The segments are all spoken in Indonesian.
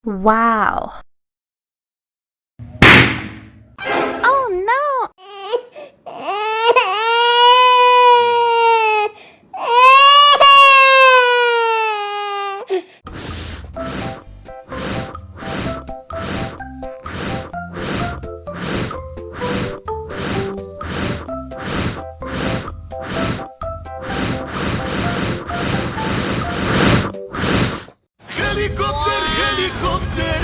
Wow. Oh no. Helikopter, helikopter.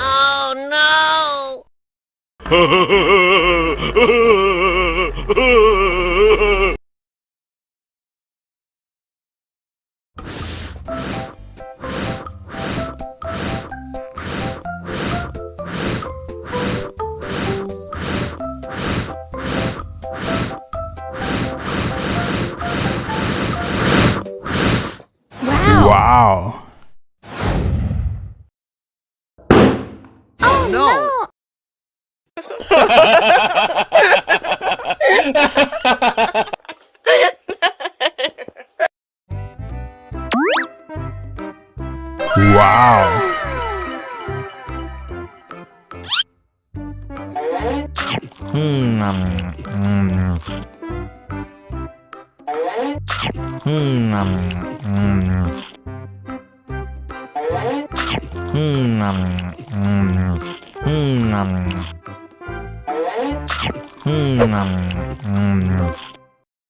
Oh no. Wow. Wow. Oh No. Wow.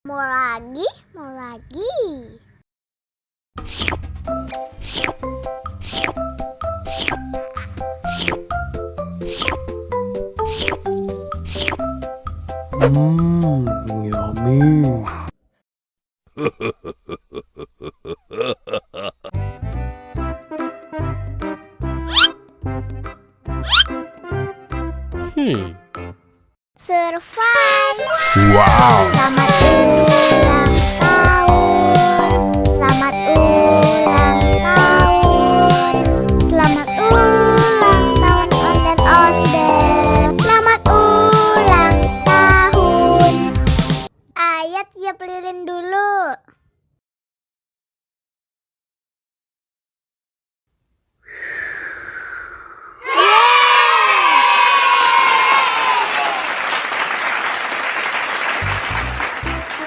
Mau lagi, mau lagi. Yummy. Survive. Wow. Selamat ulang tahun. Selamat ulang tahun. Selamat ulang tahun Onder-Onder. Selamat ulang tahun. Ayat tiup lilin dulu.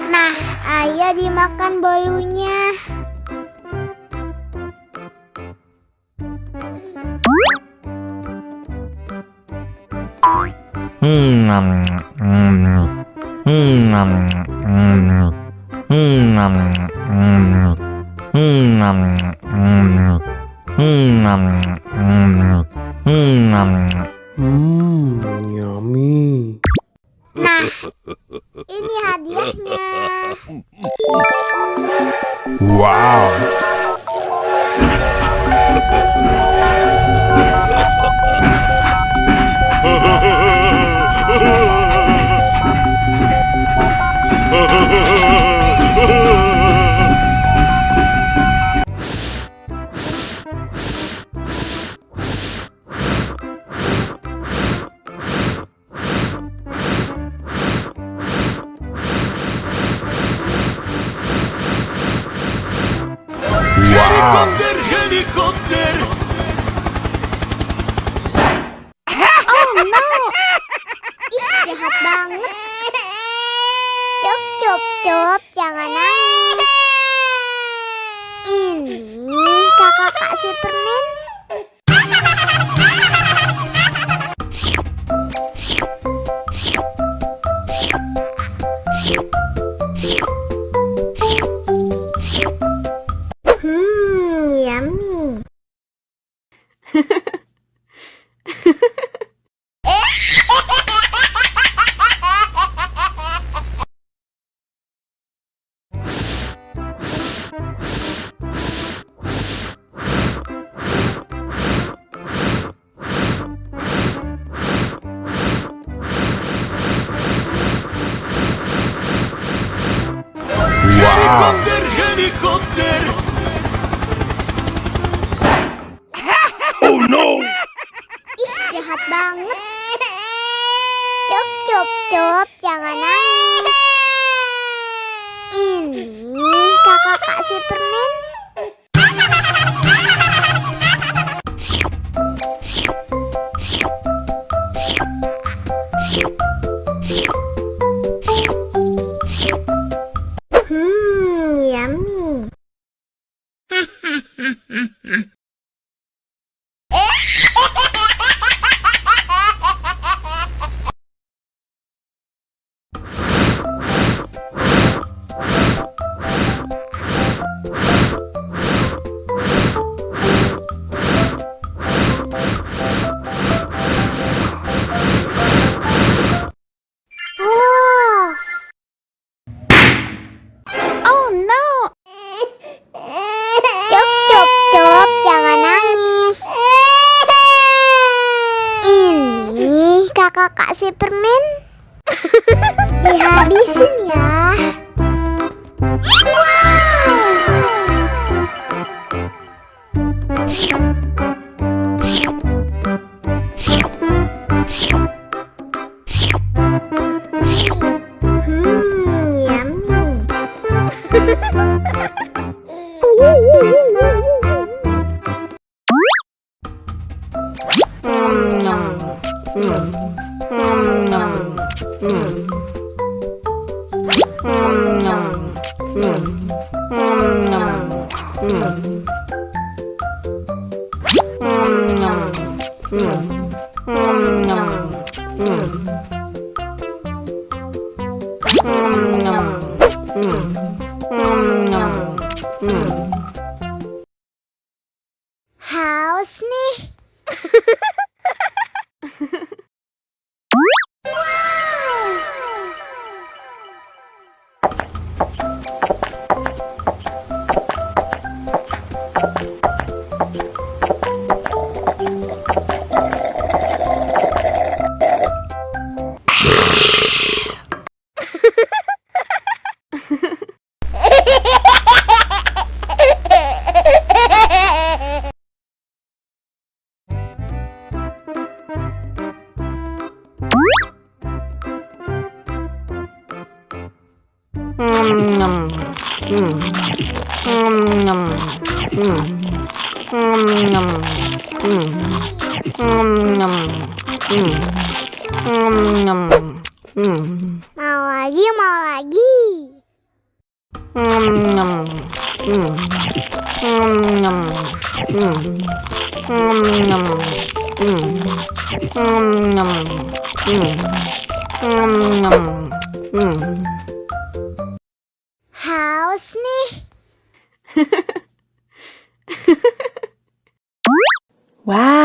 Nah, ayo dimakan bolunya. Yummy. Nah, ini hadiahnya. Wow. Helikopter, helikopter. Oh no. Ih, jahat banget. Cup, cup, cup, jangan nangis. Ini kakak Kak Superman. Yummy. Helikopter, helikopter. Ih, jahat banget. Cop, cop, cop, jangan nangis. Ini kakak kasih permen. Yummy. Oh, Oh no. cop, cop, cop, jangan nangis. Ini kakak kasih permen. Dihabisin ya. Yummy. Haus nih. Mau lagi, mau lagi. Haus nih. Wow.